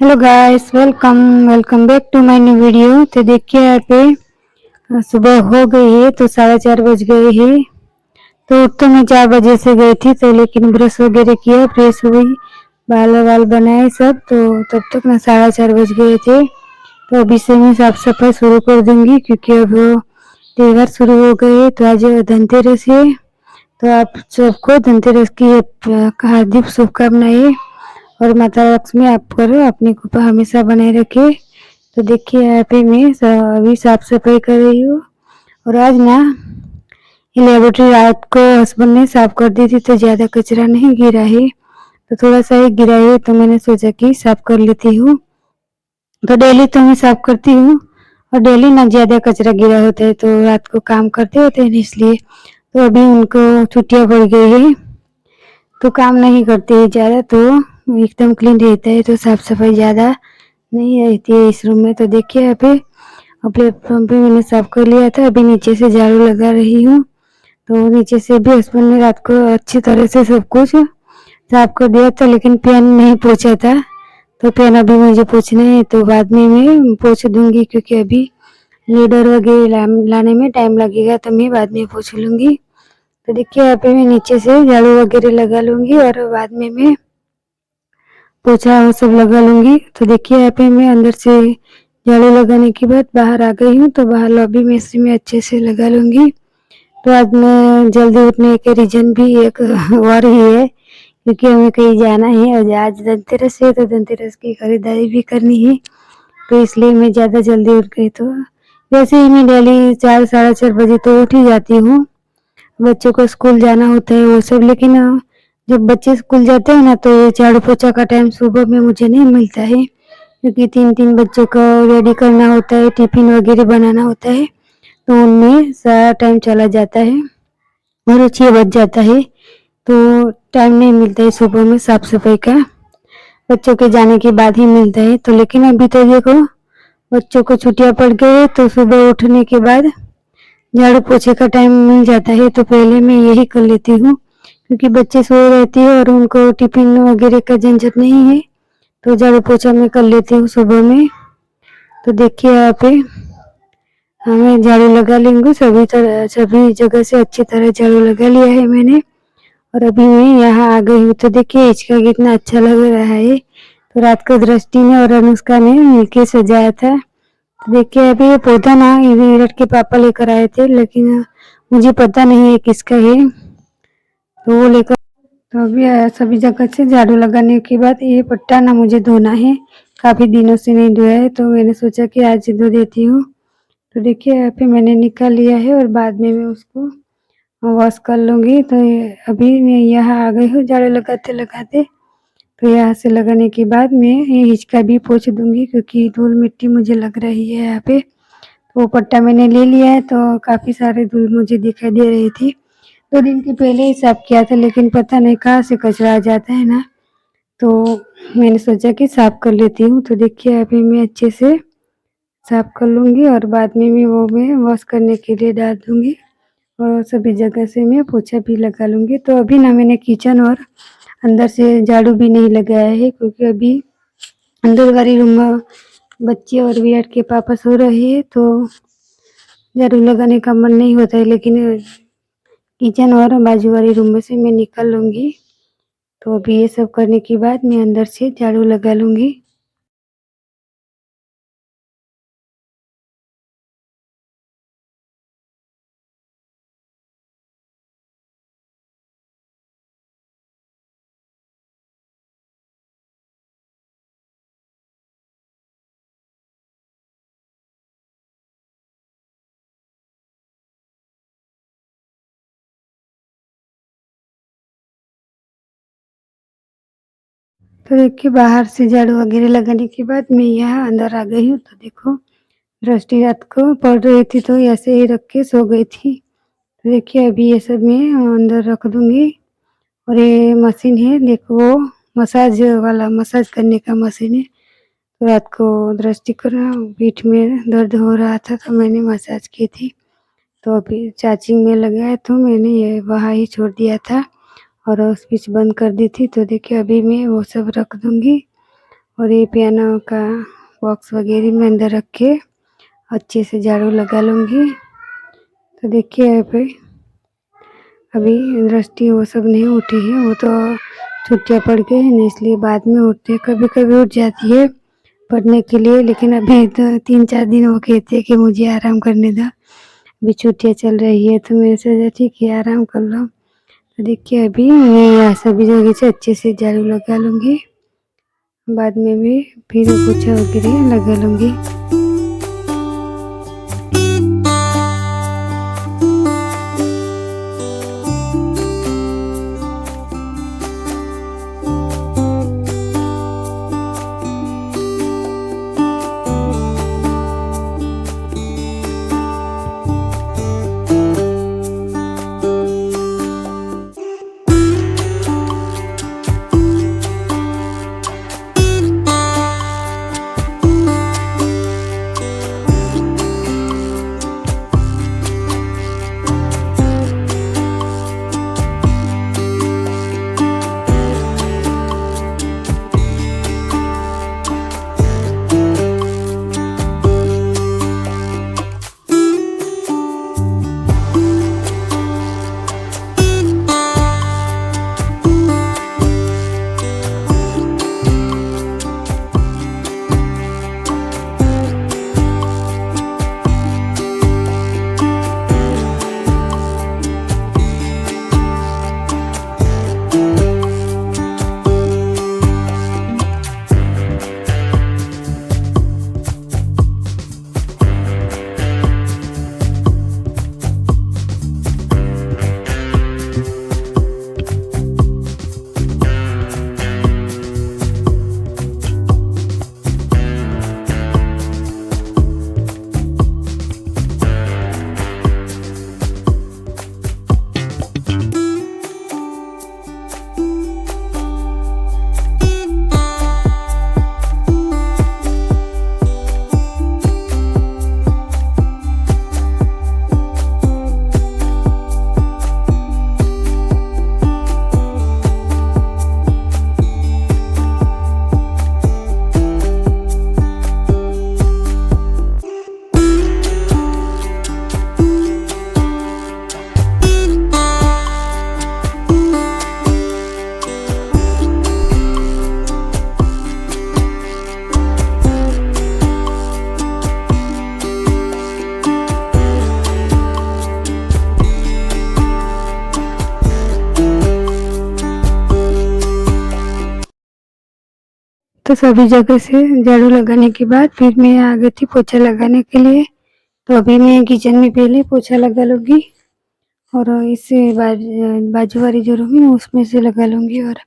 Hello guys, welcome welcome back to my new video. तो देखिए यहाँ पे सुबह हो गई है, तो 4:30 बज गए हैं। तो उठ तो मैं 4 बजे से गई थी, तो लेकिन ब्रश वगैरह किया, फ्रेश हुई, बाल वाल बनाए सब, तो तब तक ना 4:30 बज गए थे। तो अभी से मैं साफ सफाई शुरू कर दूंगी, क्योंकि अब त्योहार शुरू हो गए हैं। तो आज धनतेरस है, तो आप सबको धनतेरस की हार्दिक शुभकामनाएं। और माता लक्ष्मी आप पर अपनी कृपा हमेशा बनाए रखे। तो देखिए यहाँ पे मैं अभी साफ सफाई कर रही हूँ। और आज ना ये लेबोरेटरी रात को हस्बैंड ने साफ कर दी थी, तो ज्यादा कचरा नहीं गिरा है, तो थोड़ा सा ही गिरा है, तो मैंने सोचा कि साफ कर लेती हूँ। तो डेली तो मैं साफ करती हूँ, और डेली ना ज्यादा कचरा गिरा होता है, तो रात को काम करते होते हैं इसलिए। तो अभी उनको छुट्टियां पड़ गई है, तो काम नहीं करते हैं ज़्यादा, तो एकदम क्लीन रहता है, तो साफ सफाई ज़्यादा नहीं रहती है इस रूम में। तो देखिए यहाँ पे प्लेटफॉर्म पे मैंने साफ कर लिया था, अभी नीचे से झाड़ू लगा रही हूँ। तो नीचे से भी हस्बैंड ने रात को अच्छी तरह से सब कुछ साफ कर दिया था, लेकिन पेन नहीं पोंछा था, तो पेन अभी मुझे पोंछना है, तो बाद में मैं पोंछ दूंगी, क्योंकि अभी लीडर वगैरह लाने में टाइम लगेगा, तो मैं बाद में पोंछ लूंगी। तो देखिए यहाँ पे मैं नीचे से झाड़ू वगैरह लगा लूंगी, और बाद में मैं पोछा वो सब लगा लूंगी। तो देखिए यहाँ पे मैं अंदर से झाड़ू लगाने के बाद बाहर आ गई हूँ, तो बाहर लॉबी में से मैं अच्छे से लगा लूंगी। तो आज मैं जल्दी उठने के रीजन भी एक और ही है, क्योंकि हमें कहीं जाना है, और आज धनतेरस है, तो धनतेरस की खरीदारी भी करनी है, तो इसलिए मैं ज़्यादा जल्दी उठ गई। तो वैसे ही मैं डेली 4 साढ़े 4 बजे तो उठ ही जाती हूँ, बच्चों को स्कूल जाना होता है वो सब। लेकिन जब बच्चे स्कूल जाते हैं ना, तो ये झाड़ू पोछा का टाइम सुबह में मुझे नहीं मिलता है, क्योंकि 3-3 बच्चों को रेडी करना होता है, टिफिन वगैरह बनाना होता है, तो उनमें सारा टाइम चला जाता है, और 6 बज जाता है, तो टाइम नहीं मिलता है सुबह में साफ सफाई का, बच्चों के जाने के बाद ही मिलता है। तो लेकिन अभी तो देखो बच्चों को छुट्टियां पड़ गई है, तो सुबह उठने के बाद झाड़ू पोछे का टाइम मिल जाता है, तो पहले मैं यही कर लेती हूँ, क्योंकि बच्चे सोए रहते हैं और उनको टिफिन वगैरह का झंझट नहीं है, तो झाड़ू पोछा मैं कर लेती हूँ सुबह में। तो देखिए यहाँ पे हमें झाड़ू लगा लेंगे, सभी जगह से अच्छी तरह झाड़ू लगा लिया है मैंने, और अभी मैं यहाँ आ गई हूँ। तो देखिए हिचका कितना अच्छा लग रहा है, तो रात को दृष्टि ने और अनुष्का ने मिलके सजाया था। तो देखिए अभी ये पौधा ना ये नीरज के पापा लेकर आए थे, लेकिन मुझे पता नहीं है किसका है, तो वो लेकर। तो अभी सभी जगह से झाड़ू लगाने के बाद ये पट्टा ना मुझे धोना है, काफी दिनों से नहीं धोया है, तो मैंने सोचा कि आज धो देती हूँ। तो देखिए यहाँ पे मैंने निकाल लिया है, और बाद में मैं उसको वॉश कर लूंगी। तो अभी मैं यहाँ आ गई हूँ झाड़ू लगाते लगाते, तो यहाँ से लगाने के बाद मैं ये हिचका भी पोंछ दूंगी, क्योंकि धूल मिट्टी मुझे लग रही है यहाँ पे। तो वो पट्टा मैंने ले लिया है, तो काफी सारे धूल मुझे दिखाई दे रही थी, 2 दिन के पहले ही साफ किया था, लेकिन पता नहीं कहाँ से कचरा आ जाता है ना, तो मैंने सोचा कि साफ कर लेती हूँ। तो देखिए अभी मैं अच्छे से साफ कर लूँगी, और बाद में मैं वॉश करने के लिए डाल दूँगी, और सभी जगह से मैं पोछा भी लगा लूँगी। तो अभी ना मैंने किचन और अंदर से झाड़ू भी नहीं लगाया है, क्योंकि अभी अंदर वाली रूम में बच्चे और विराट के पापा सो रहे हैं, तो झाड़ू लगाने का मन नहीं होता है, लेकिन किचन और बाजू वाली रूम में से मैं निकाल लूँगी। तो अभी ये सब करने के बाद मैं अंदर से झाड़ू लगा लूँगी। तो देखिए बाहर से झाड़ू वगैरह लगाने के बाद मैं यहाँ अंदर आ गई हूँ। तो देखो दृष्टि रात को पढ़ रही थी, तो ऐसे ही रख के सो गई थी। तो देखिए अभी ये सब मैं अंदर रख दूँगी, और ये मशीन है देखो, वो मसाज वाला, मसाज करने का मशीन है। तो रात को दृष्टि को ना पीठ में दर्द हो रहा था, तो मैंने मसाज की थी। तो अभी चार्जिंग में लगा है, तो मैंने ये वहाँ ही छोड़ दिया था, और स्विच बंद कर दी थी। तो देखिए अभी मैं वो सब रख दूँगी, और ये पियानो का बॉक्स वगैरह मैं अंदर रख के अच्छे से झाड़ू लगा लूँगी। तो देखिए यहाँ पे अभी दृष्टि वो सब नहीं उठी है, वो तो छुट्टियाँ पड़ गई हैं इसलिए बाद में उठते हैं, कभी कभी उठ जाती है पढ़ने के लिए, लेकिन अभी तो 3-4 दिन वो कहते हैं कि मुझे आराम करने दो, अभी छुट्टियाँ चल रही है। तो मेरे से ठीक है आराम कर लो। तो देखिए अभी मैं यहाँ सभी जगह से अच्छे से झाड़ू लगा लूँगी, बाद में भी फिर पोछा वगैरह लगा लूँगी। तो सभी जगह से झाड़ू लगाने के बाद फिर मैं आ गई थी पोछा लगाने के लिए। तो अभी मैं किचन में पहले पोछा लगा लूँगी और इससे बाजू वाली जो रूम है ना उसमें से लगा लूँगी। और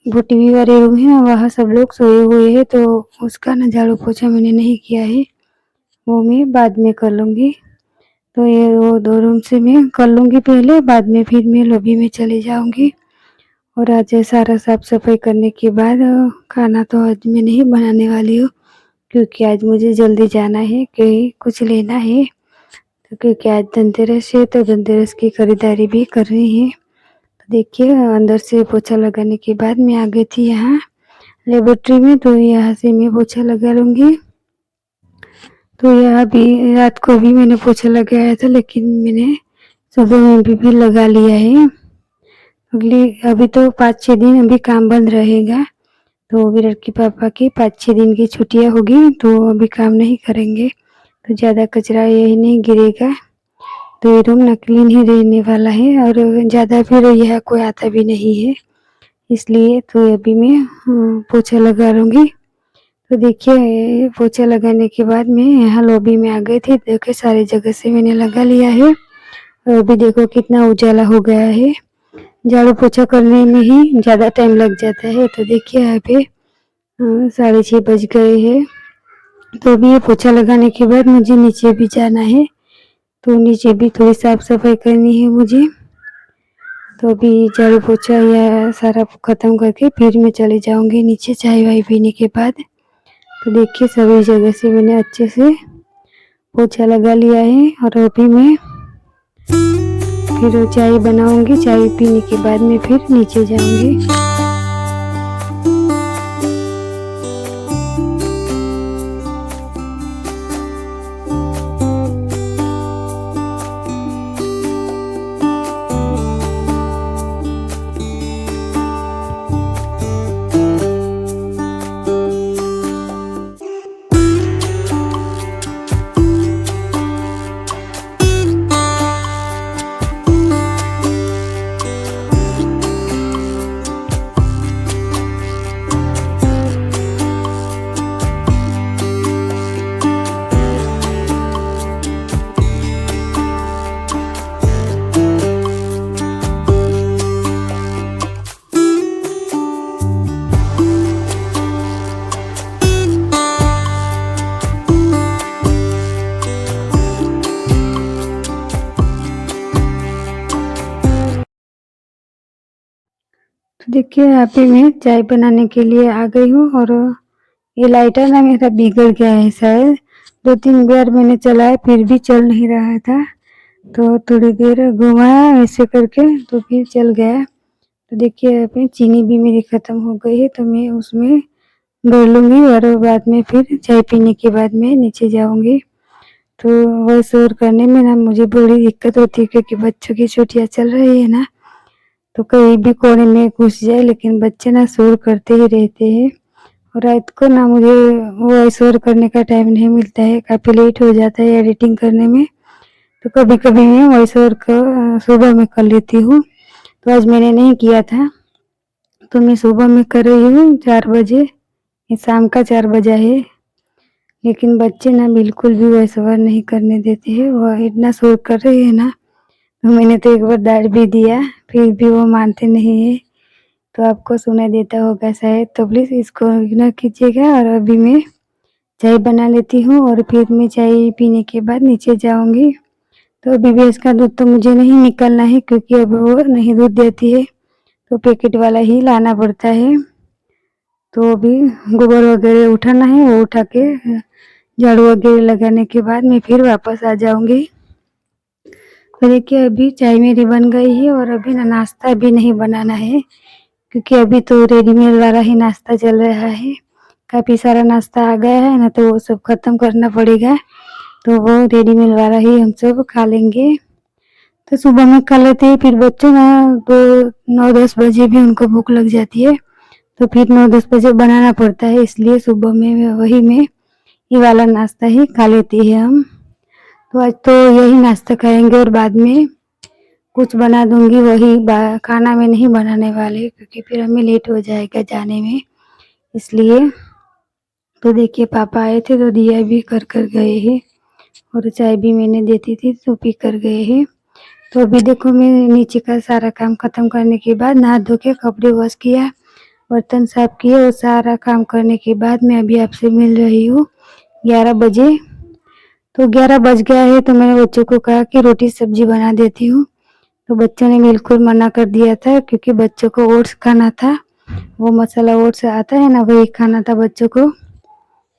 वो टीवी वाले रूम है ना वहाँ सब लोग सोए हुए हैं, तो उसका ना झाड़ू पोछा मैंने नहीं किया है, वो मैं बाद में कर लूँगी। तो ये वो 2 रूम से मैं कर लूँगी पहले, बाद में फिर मैं लॉबी में चली जाऊँगी। और आज सारा साफ सफाई करने के बाद खाना तो आज मैं नहीं बनाने वाली हूँ, क्योंकि आज मुझे जल्दी जाना है, कहीं कुछ लेना है। तो क्योंकि आज धनतेरस है तो धनतेरस की खरीदारी भी करनी है। तो देखिए अंदर से पोछा लगाने के बाद मैं आ गई थी यहाँ लेबोरेटरी में, तो यहाँ से मैं पोछा लगा लूँगी। तो यहाँ भी रात को भी मैंने पोछा लगाया था, लेकिन मैंने सुबह में भी लगा लिया है। अभी तो 5-6 दिन अभी काम बंद रहेगा, तो विराट के पापा की 5-6 दिन की छुट्टियाँ होगी, तो अभी काम नहीं करेंगे, तो ज़्यादा कचरा यही नहीं गिरेगा, तो ये रूम क्लीन ही रहने वाला है। और ज़्यादा फिर यह कोई आता भी नहीं है, इसलिए तो अभी मैं पोछा लगा लूँगी। तो देखिए पोछा लगाने के बाद मैं यहाँ लॉबी में आ गई थी, देखिए सारी जगह से मैंने लगा लिया है। और अभी देखो कितना उजाला हो गया है, झाड़ू पोछा करने में ही ज़्यादा टाइम लग जाता है। तो देखिए यहाँ पे 6:30 बज गए हैं। तो अभी ये पोछा लगाने के बाद मुझे नीचे भी जाना है, तो नीचे भी थोड़ी साफ सफाई करनी है मुझे। तो अभी झाड़ू पोछा या सारा ख़त्म करके फिर मैं चली जाऊंगी नीचे चाय वाय पीने के बाद। तो देखिए सभी जगह से मैंने अच्छे से पोछा लगा लिया है, और अभी मैं फिर चाय बनाऊंगी, चाय पीने के बाद मैं फिर नीचे जाऊंगी। देखिए यहाँ पे मैं चाय बनाने के लिए आ गई हूँ और ये लाइटर ना मेरा बिगड़ गया है शायद। 2-3 बार मैंने चलाया फिर भी चल नहीं रहा था, तो थोड़ी देर घुमाया ऐसे करके तो फिर चल गया। तो देखिए यहाँ पे चीनी भी मेरी ख़त्म हो गई है, तो मैं उसमें भर लूँगी और बाद में फिर चाय पीने के बाद मैं नीचे जाऊँगी। तो वॉइस ओवर करने में ना मुझे बड़ी दिक्कत होती है क्योंकि बच्चों की छुट्टियाँ चल रही है ना, तो कहीं भी कोने में घुस जाए लेकिन बच्चे ना शोर करते ही रहते हैं और रात को ना मुझे वॉइस ओवर करने का टाइम नहीं मिलता है, काफ़ी लेट हो जाता है एडिटिंग करने में। तो कभी-कभी मैं वॉइस ओवर को सुबह में कर लेती हूँ, तो आज मैंने नहीं किया था। तो मैं सुबह में कर रही हूँ 4 बजे, ये शाम का 4 बजा है, लेकिन बच्चे ना बिल्कुल भी वॉइस ओवर नहीं करने देते हैं, वो इतना शोर कर रहे हैं ना, तो मैंने तो एक बार डाँट भी दिया, फिर भी वो मानते नहीं हैं। तो आपको सुनाई देता होगा शायद, तो प्लीज़ इसको इग्नोर कीजिएगा और अभी मैं चाय बना लेती हूँ और फिर मैं चाय पीने के बाद नीचे जाऊँगी। तो अभी भैंस का दूध तो मुझे नहीं निकालना है क्योंकि अब वो नहीं दूध देती है, तो पैकेट वाला ही लाना पड़ता है। तो अभी गोबर वगैरह उठाना है, वो उठा के झाड़ू वगैरह लगाने के बाद मैं फिर वापस आ जाऊँगी। तो देखिए अभी चाय मेरी बन गई है और अभी ना नाश्ता भी नहीं बनाना है क्योंकि अभी तो रेडीमेड वाला ही नाश्ता चल रहा है। काफ़ी सारा नाश्ता आ गया है ना, तो वो सब ख़त्म करना पड़ेगा, तो वो रेडीमेड वाला ही हम सब खा लेंगे। तो सुबह में खा लेते हैं, फिर बच्चे ना तो 9-10 बजे भी उनको भूख लग जाती है, तो फिर 9-10 बजे बनाना पड़ता है, इसलिए सुबह में वही में ये वाला नाश्ता ही खा लेते हैं हम। तो आज तो यही नाश्ता खाएंगे और बाद में कुछ बना दूंगी, वही खाना में नहीं बनाने वाले क्योंकि फिर हमें लेट हो जाएगा जाने में, इसलिए। तो देखिए पापा आए थे तो दिया भी कर कर गए हैं और चाय भी मैंने देती थी तो पी कर गए हैं। तो अभी देखो मैं नीचे का सारा काम ख़त्म करने के बाद नहा धो के कपड़े वॉश किया, बर्तन साफ किए और सारा काम करने के बाद मैं अभी आपसे मिल रही हूँ 11 बजे। तो 11 बज गया है, तो मैंने बच्चों को कहा कि रोटी सब्जी बना देती हूँ, तो बच्चों ने बिल्कुल मना कर दिया था क्योंकि बच्चों को ओट्स खाना था, वो मसाला ओट्स आता है ना वही खाना था बच्चों को।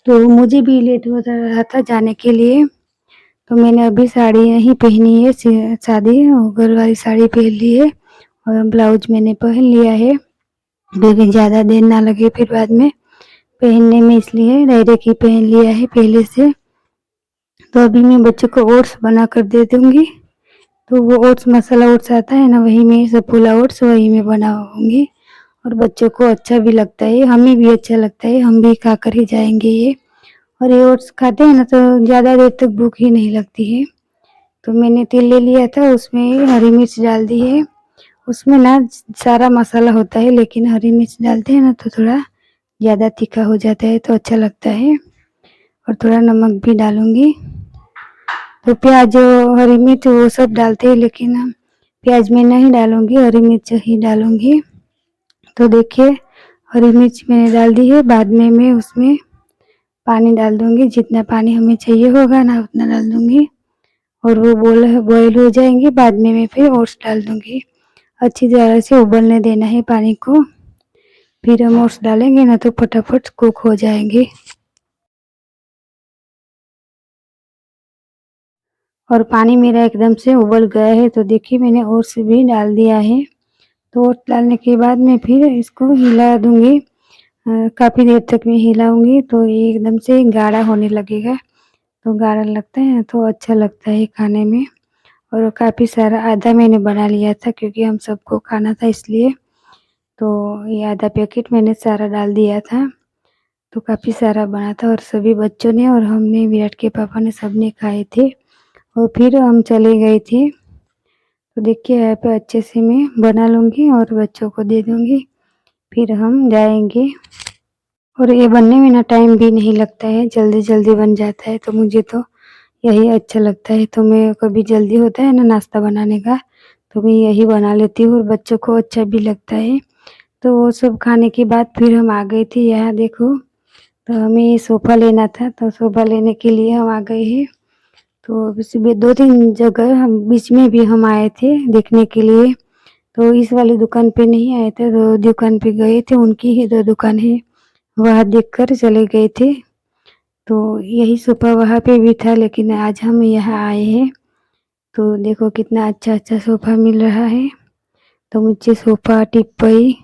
तो मुझे भी लेट हो रहा था जाने के लिए, तो मैंने अभी साड़ी नहीं पहनी है, सादी घर वाली साड़ी पहन ली है और ब्लाउज मैंने पहन लिया है क्योंकि ज़्यादा देर ना लगे फिर बाद में पहनने में, इसलिए डायरेक्ट ही पहन लिया है पहले से। तो अभी मैं बच्चों को ओट्स बना कर दे दूँगी, तो वो ओट्स मसाला ओट्स आता है ना वही में सफोला ओट्स वही मैं बनाऊँगी और बच्चों को अच्छा भी लगता है, हमें भी अच्छा लगता है, हम भी खा कर ही जाएँगे ये। और ये ओट्स खाते हैं ना तो ज़्यादा देर तक भूख ही नहीं लगती है। तो मैंने तेल ले लिया था, उसमें हरी मिर्च डाल दी है, उसमें ना सारा मसाला होता है लेकिन हरी मिर्च डालते हैं ना तो थोड़ा ज़्यादा तीखा हो जाता है तो अच्छा लगता है। और थोड़ा नमक भी डालूँगी। तो प्याज और हरी मिर्च वो सब डालते हैं लेकिन प्याज मैं नहीं डालूँगी, हरी मिर्च ही डालूँगी। तो देखिए हरी मिर्च मैंने डाल दी है, बाद में मैं उसमें पानी डाल दूँगी, जितना पानी हमें चाहिए होगा ना उतना डाल दूँगी और वो बॉयल हो जाएंगे, बाद में मैं फिर ओट्स डाल दूँगी। अच्छी तरह से उबलने देना है पानी को, फिर हम ओट्स डालेंगे ना तो फटाफट कुक हो जाएंगे। और पानी मेरा एकदम से उबल गया है, तो देखिए मैंने ओट्स भी डाल दिया है। तो ओट्स डालने के बाद मैं फिर इसको हिला दूँगी, काफ़ी देर तक मैं हिलाऊँगी तो ये एकदम से गाढ़ा होने लगेगा। तो गाढ़ा लगता है ना तो अच्छा लगता है खाने में। और काफ़ी सारा आधा मैंने बना लिया था क्योंकि हम सबको खाना था इसलिए, तो ये आधा पैकेट मैंने सारा डाल दिया था। तो काफ़ी सारा बना था और सभी बच्चों ने और हमने, विराट के पापा ने, सबने खाए थे और फिर हम चले गए थे। तो देखिए यहाँ पे अच्छे से मैं बना लूँगी और बच्चों को दे दूँगी, फिर हम जाएँगे। और ये बनने में ना टाइम भी नहीं लगता है, जल्दी-जल्दी बन जाता है, तो मुझे तो यही अच्छा लगता है। तो मैं कभी जल्दी होता है ना नाश्ता बनाने का, तो मैं यही बना लेती हूँ और बच्चों को अच्छा भी लगता है। तो वो सब खाने के बाद फिर हम आ गए थे यहाँ देखो, तो हमें सोफ़ा लेना था, तो सोफ़ा लेने के लिए हम आ गए हैं। तो सुबह 2-3 जगह हम बीच में भी हम आए थे देखने के लिए, तो इस वाली दुकान पे नहीं आए थे, 2 दुकान पे गए थे, उनकी ही 2 दुकान है, वहाँ देखकर चले गए थे। तो यही सोफ़ा वहाँ पे भी था, लेकिन आज हम यहाँ आए हैं। तो देखो कितना अच्छा-अच्छा सोफ़ा मिल रहा है। तो मुझे सोफ़ा, टिप्पई,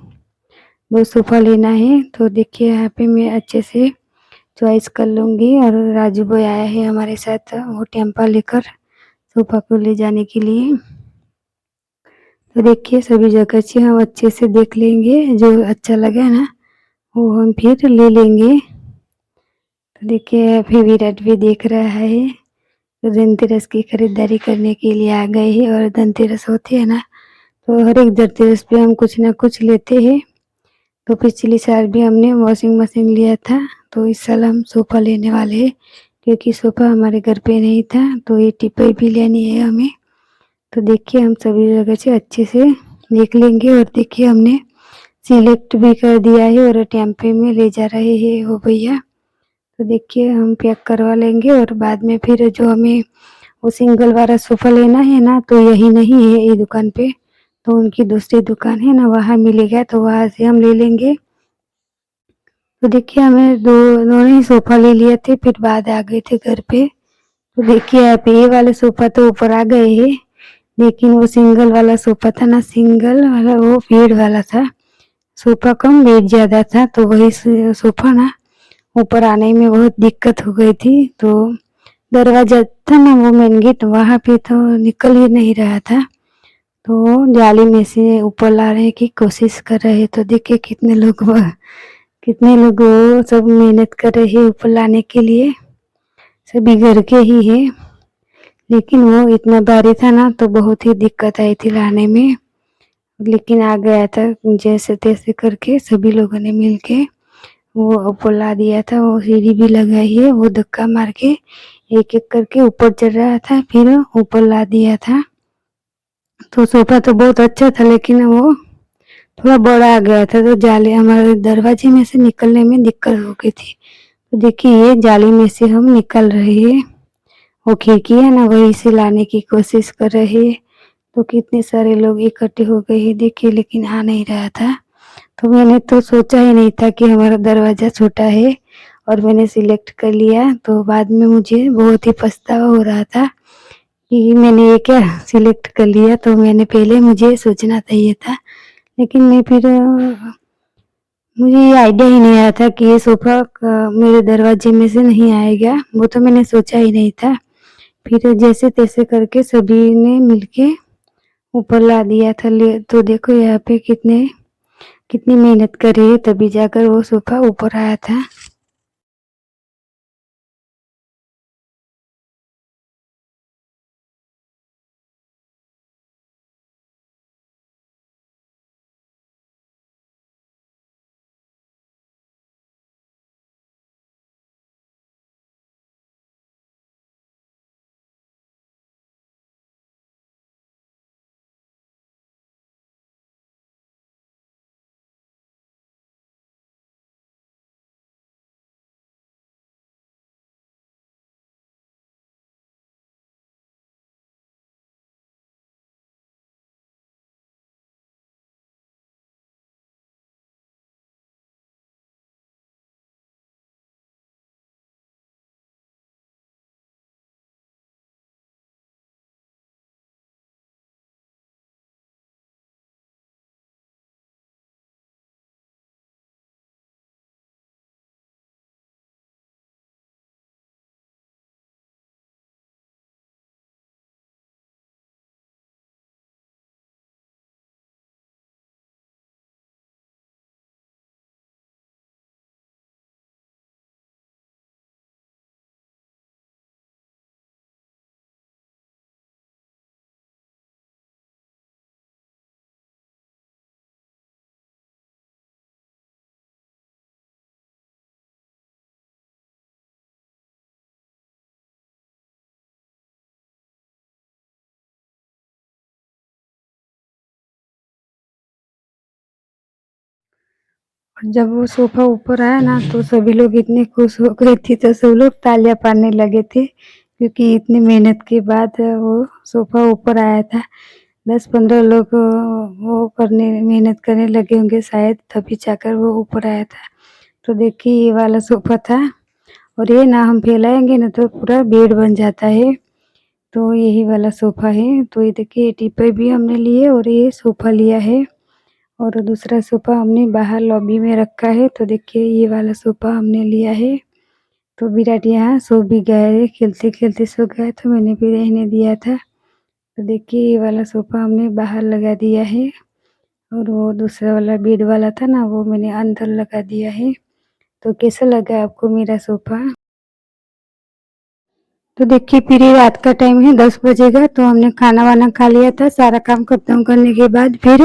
2 सोफ़ा लेना है। तो देखिए यहाँ पे मैं अच्छे से चॉइस कर लूँगी। और राजू भाई आया है हमारे साथ, वो टेम्पा लेकर सोफ़ा को ले जाने के लिए। तो देखिए सभी जगह से हम अच्छे से देख लेंगे, जो अच्छा लगा ना वो हम फिर ले लेंगे। तो देखिए अभी विराट भी देख रहा है। तो धनतेरस की खरीदारी करने के लिए आ गए हैं। और धनतेरस होती है ना, तो हर एक धनतेरस पे हम कुछ ना कुछ लेते हैं। तो पिछली साल भी हमने वॉशिंग मशीन लिया था, तो इस साल हम सोफ़ा लेने वाले हैं, क्योंकि सोफ़ा हमारे घर पे नहीं था। तो ये टिप्पई भी लेनी है हमें। तो देखिए हम सभी जगह से अच्छे से देख लेंगे। और देखिए हमने सिलेक्ट भी कर दिया है और टेम्पे में ले जा रहे हैं वो भैया। तो देखिए हम पैक करवा लेंगे, और बाद में फिर जो हमें वो सिंगल वाला सोफ़ा लेना है ना, तो यही नहीं है ये दुकान पे, तो उनकी दूसरी दुकान है ना, वहाँ मिलेगा, तो वहाँ से हम ले लेंगे। तो देखिए हमें दोनों ही सोफ़ा ले लिए थे, फिर बाद आ गए थे घर पे। तो देखिए यहाँ पे ये वाले सोफ़ा तो ऊपर आ गए हैं, लेकिन वो सिंगल वाला सोफ़ा था ना, सिंगल वाला वो बेड वाला था। सोफ़ा कम बेड ज़्यादा था, तो वही सोफ़ा ना ऊपर आने में बहुत दिक्कत हो गई थी। तो दरवाज़ा था ना वो मेन गेट, वहाँ पे तो निकल ही नहीं रहा था। तो जाली में से ऊपर लाने की कोशिश कर रहे हैं। तो देखिए कितने लोग वो सब मेहनत कर रहे हैं ऊपर लाने के लिए, सभी घर के ही है। लेकिन वो इतना भारी था ना, तो बहुत ही दिक्कत आई थी लाने में, लेकिन आ गया था जैसे तैसे करके, सभी लोगों ने मिलके वो ऊपर ला दिया था। वो सीढ़ी भी लगाई है, वो धक्का मार के एक एक करके ऊपर चढ़ रहा था, फिर ऊपर ला दिया था। तो सोफा तो बहुत अच्छा था, लेकिन वो थोड़ा बड़ा आ गया था, तो जाली हमारे दरवाजे में से निकलने में दिक्कत हो गई थी। तो देखिए ये जाली में से हम निकल रहे हैं, वो खिड़की है ना वहीं से लाने की कोशिश कर रहे हैं। तो कितने सारे लोग इकट्ठे हो गए हैं देखिए, लेकिन आ नहीं रहा था। तो मैंने तो सोचा ही नहीं था कि हमारा दरवाज़ा छोटा है, और मैंने सिलेक्ट कर लिया। तो बाद में मुझे बहुत ही पछतावा हो रहा था कि मैंने ये क्या सिलेक्ट कर लिया, तो मैंने पहले मुझे सोचना चाहिए था। लेकिन मैं फिर मुझे ये आइडिया ही नहीं आया था कि ये सोफ़ा मेरे दरवाजे में से नहीं आएगा, वो तो मैंने सोचा ही नहीं था। फिर जैसे-तैसे करके सभी ने मिलके ऊपर ला दिया था। ले तो देखो यहाँ पे कितनी मेहनत करी है, तभी जाकर वो सोफ़ा ऊपर आया था। और जब वो सोफ़ा ऊपर आया ना, तो सभी लोग इतने खुश हो गए थे, तो सब लोग तालियाँ पाड़ने लगे थे, क्योंकि इतनी मेहनत के बाद वो सोफ़ा ऊपर आया था। 10-15 लोग वो करने मेहनत करने लगे होंगे शायद, तभी जाकर वो ऊपर आया था। तो देखिए ये वाला सोफ़ा था और ये ना हम फैलाएँगे ना तो पूरा बेड बन जाता है। तो यही वाला सोफ़ा है। तो ये देखिए टीपॉय भी हमने लिए और ये सोफ़ा लिया है और दूसरा सोफ़ा हमने बाहर लॉबी में रखा है। तो देखिए ये वाला सोफ़ा हमने लिया है। तो विराट यहाँ सो भी गया है, खेलते-खेलते सो गया तो मैंने भी रहने दिया था। तो देखिए ये वाला सोफ़ा हमने बाहर लगा दिया है और वो दूसरा वाला बेड वाला था ना वो मैंने अंदर लगा दिया है। तो कैसा लगा आपको मेरा सोफ़ा? तो देखिए फिर ये रात का टाइम है, 10 बजे का, तो हमने खाना-वाना खा लिया था। सारा काम खत्म करने के बाद फिर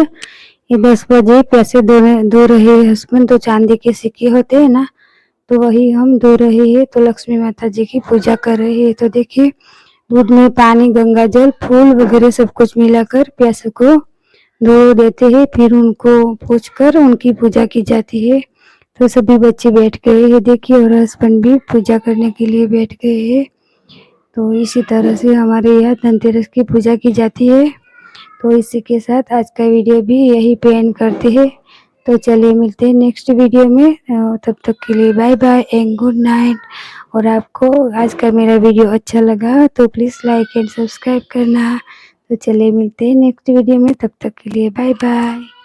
ये 10 बजे पैसे दो रहे हस्बैंड, तो चांदी के सिक्के होते हैं ना, तो वही हम दो रहे हैं। तो लक्ष्मी माता जी की पूजा कर रहे हैं। तो देखिए दूध में पानी, गंगा जल, फूल वगैरह सब कुछ मिलाकर प्यासे को धो देते हैं, फिर उनको पोंछकर उनकी पूजा की जाती है। तो सभी बच्चे बैठ गए हैं देखिए और हस्बैंड भी पूजा करने के लिए बैठ गए हैं। तो इसी तरह से हमारे यहाँ धनतेरस की पूजा की जाती है। तो इसी के साथ आज का वीडियो भी यही पे एंड करते हैं। तो चलिए मिलते हैं नेक्स्ट वीडियो में। तब तक के लिए bye bye and good night. और आपको आज का मेरा वीडियो अच्छा लगा तो प्लीज़ लाइक एंड सब्सक्राइब करना। तो चलिए मिलते हैं नेक्स्ट वीडियो में, तब तक के लिए बाय बाय।